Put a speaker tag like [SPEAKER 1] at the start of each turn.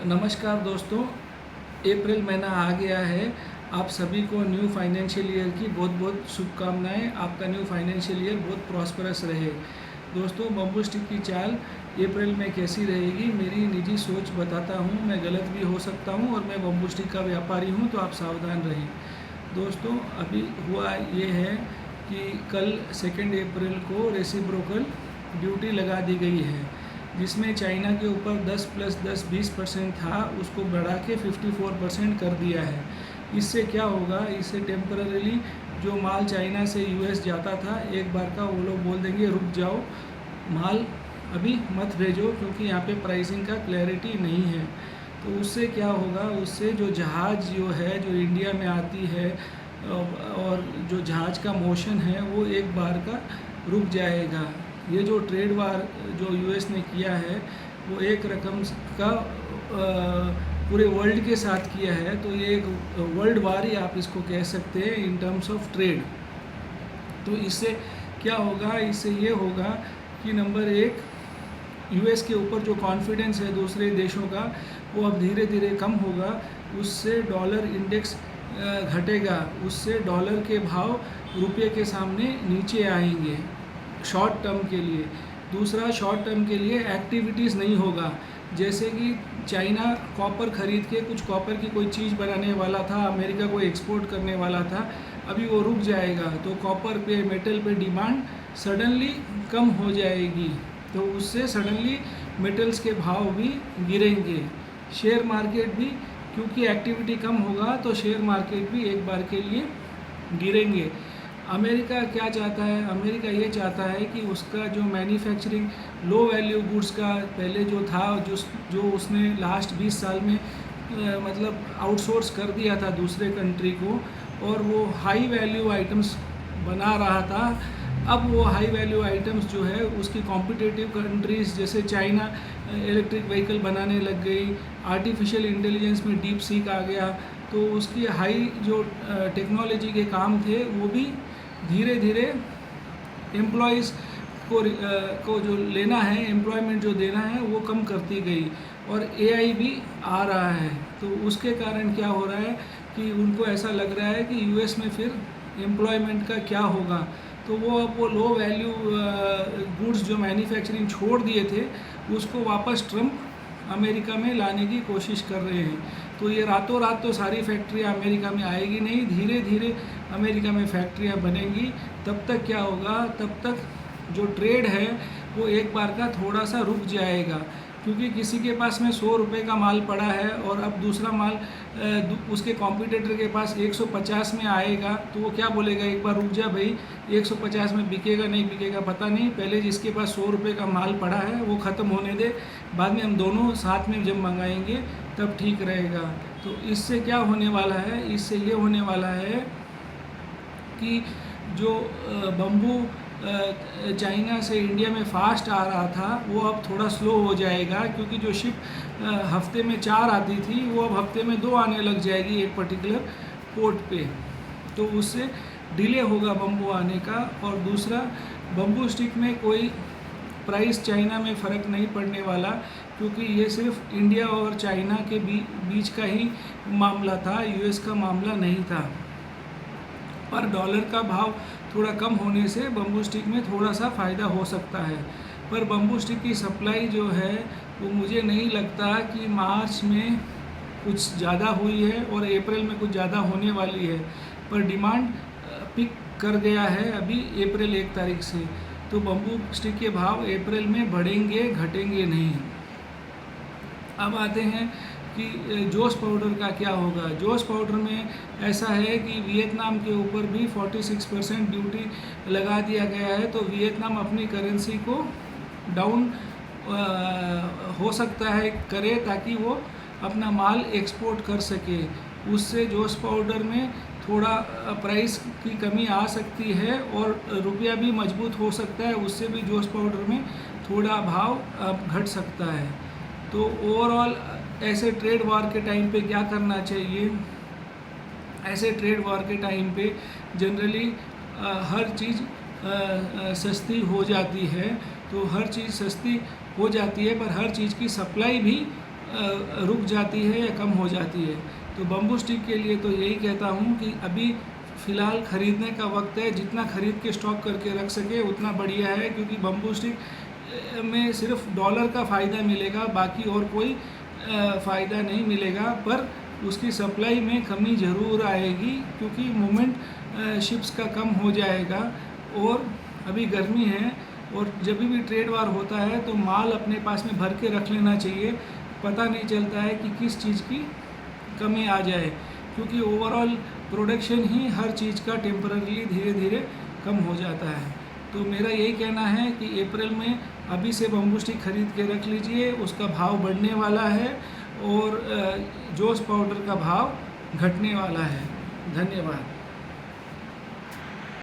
[SPEAKER 1] नमस्कार दोस्तों, अप्रैल महीना आ गया है। आप सभी को न्यू फाइनेंशियल ईयर की बहुत बहुत शुभकामनाएं। आपका न्यू फाइनेंशियल ईयर बहुत प्रॉस्परस रहे। दोस्तों, बम्बू स्टिक की चाल अप्रैल में कैसी रहेगी, मेरी निजी सोच बताता हूं। मैं गलत भी हो सकता हूं और मैं बम्बू स्टिक का व्यापारी हूं, तो आप सावधान रहें। दोस्तों, अभी हुआ ये है कि कल 2 अप्रैल को रेसिप्रोकल ड्यूटी लगा दी गई है, जिसमें चाइना के ऊपर 10 + 10 20% था, उसको बढ़ा के 54% कर दिया है। इससे क्या होगा, इससे टेम्पररीली जो माल चाइना से यूएस जाता था, एक बार का वो लोग बोल देंगे रुक जाओ, माल अभी मत भेजो, क्योंकि यहाँ पे प्राइसिंग का क्लैरिटी नहीं है। तो उससे क्या होगा, उससे जो जहाज़ जो है जो इंडिया में आती है और जो जहाज़ का मोशन है वो एक बार का रुक जाएगा। ये जो ट्रेड वार जो यूएस ने किया है वो एक रकम का पूरे वर्ल्ड के साथ किया है, तो ये एक वर्ल्ड वार ही आप इसको कह सकते हैं इन टर्म्स ऑफ ट्रेड। तो इससे क्या होगा, इससे ये होगा कि नंबर 1, यूएस के ऊपर जो कॉन्फिडेंस है दूसरे देशों का वो अब धीरे धीरे कम होगा। उससे डॉलर इंडेक्स घटेगा, उससे डॉलर के भाव रुपये के सामने नीचे आएंगे शॉर्ट टर्म के लिए। दूसरा, शॉर्ट टर्म के लिए एक्टिविटीज़ नहीं होगा, जैसे कि चाइना कॉपर ख़रीद के कुछ कॉपर की कोई चीज़ बनाने वाला था, अमेरिका को एक्सपोर्ट करने वाला था, अभी वो रुक जाएगा। तो कॉपर पे, मेटल पे डिमांड सडनली कम हो जाएगी, तो उससे सडनली मेटल्स के भाव भी गिरेंगे। शेयर मार्केट भी, क्योंकि एक्टिविटी कम होगा तो शेयर मार्केट भी एक बार के लिए गिरेंगे। अमेरिका क्या चाहता है, अमेरिका ये चाहता है कि उसका जो मैन्युफैक्चरिंग लो वैल्यू गुड्स का पहले जो था, जो उसने लास्ट 20 साल में मतलब आउटसोर्स कर दिया था दूसरे कंट्री को, और वो हाई वैल्यू आइटम्स बना रहा था, अब वो हाई वैल्यू आइटम्स जो है उसकी कॉम्पिटिटिव कंट्रीज़ जैसे चाइना इलेक्ट्रिक व्हीकल बनाने लग गई, आर्टिफिशियल इंटेलिजेंस में डीप सीक आ गया, तो उसकी हाई जो टेक्नोलॉजी के काम थे वो भी धीरे धीरे एम्प्लॉइज़ को जो लेना है, एम्प्लॉयमेंट जो देना है वो कम करती गई, और एआई भी आ रहा है। तो उसके कारण क्या हो रहा है कि उनको ऐसा लग रहा है कि यूएस में फिर एम्प्लॉयमेंट का क्या होगा, तो वो अब वो लो वैल्यू गुड्स जो मैन्युफैक्चरिंग छोड़ दिए थे उसको वापस ट्रम्प अमेरिका में लाने की कोशिश कर रहे हैं। तो ये रातों रात तो सारी फैक्ट्रियाँ अमेरिका में आएगी नहीं, धीरे धीरे अमेरिका में फैक्ट्रियाँ बनेंगी। तब तक क्या होगा, तब तक जो ट्रेड है वो एक बार का थोड़ा सा रुक जाएगा, क्योंकि किसी के पास में 100 रुपये का माल पड़ा है और अब दूसरा माल उसके कॉम्पिटिटर के पास 150 में आएगा, तो वो क्या बोलेगा, एक बार रुक जा भाई, 150 में बिकेगा नहीं बिकेगा पता नहीं, पहले जिसके पास 100 रुपये का माल पड़ा है वो ख़त्म होने दे, बाद में हम दोनों साथ में जब मंगाएंगे तब ठीक रहेगा। तो इससे क्या होने वाला है, इससे ये होने वाला है कि जो बम्बू चाइना से इंडिया में फ़ास्ट आ रहा था वो अब थोड़ा स्लो हो जाएगा, क्योंकि जो शिप हफ्ते में 4 आती थी वो अब हफ्ते में 2 आने लग जाएगी एक पर्टिकुलर पोर्ट पे, तो उससे डिले होगा बम्बू आने का। और दूसरा, बम्बू स्टिक में कोई प्राइस चाइना में फ़र्क नहीं पड़ने वाला, क्योंकि ये सिर्फ इंडिया और चाइना के बीच का ही मामला था, यूएस का मामला नहीं था। पर डॉलर का भाव थोड़ा कम होने से बम्बू स्टिक में थोड़ा सा फ़ायदा हो सकता है, पर बम्बू स्टिक की सप्लाई जो है वो मुझे नहीं लगता कि मार्च में कुछ ज़्यादा हुई है और अप्रैल में कुछ ज़्यादा होने वाली है, पर डिमांड पिक कर गया है अभी अप्रैल 1 तारीख से, तो बम्बू स्टिक के भाव अप्रैल में बढ़ेंगे, घटेंगे नहीं। अब आते हैं कि जोश पाउडर का क्या होगा। जोश पाउडर में ऐसा है कि वियतनाम के ऊपर भी 46% ड्यूटी लगा दिया गया है, तो वियतनाम अपनी करेंसी को डाउन हो सकता है करे, ताकि वो अपना माल एक्सपोर्ट कर सके। उससे जोश पाउडर में थोड़ा प्राइस की कमी आ सकती है और रुपया भी मजबूत हो सकता है, उससे भी जोश पाउडर में थोड़ा भाव घट सकता है। तो ओवरऑल ऐसे ट्रेड वॉर के टाइम पे क्या करना चाहिए, ऐसे ट्रेड वॉर के टाइम पे जनरली हर चीज़ सस्ती हो जाती है, तो हर चीज़ सस्ती हो जाती है, पर हर चीज़ की सप्लाई भी रुक जाती है या कम हो जाती है। तो बम्बू स्टिक के लिए तो यही कहता हूँ कि अभी फ़िलहाल ख़रीदने का वक्त है, जितना ख़रीद के स्टॉक करके रख सके उतना बढ़िया है, क्योंकि बम्बू स्टिक में सिर्फ डॉलर का फ़ायदा मिलेगा, बाकी और कोई फ़ायदा नहीं मिलेगा। पर उसकी सप्लाई में कमी ज़रूर आएगी, क्योंकि मूवमेंट शिप्स का कम हो जाएगा। और अभी गर्मी है, और जब भी ट्रेड वार होता है तो माल अपने पास में भर के रख लेना चाहिए। पता नहीं चलता है कि किस चीज़ की कमी आ जाए, क्योंकि ओवरऑल प्रोडक्शन ही हर चीज़ का टेम्पररीली धीरे धीरे कम हो जाता है। तो मेरा यही कहना है कि अप्रैल में अभी से बम्बू स्टिक खरीद के रख लीजिए, उसका भाव बढ़ने वाला है और जोश पाउडर का भाव घटने वाला है। धन्यवाद।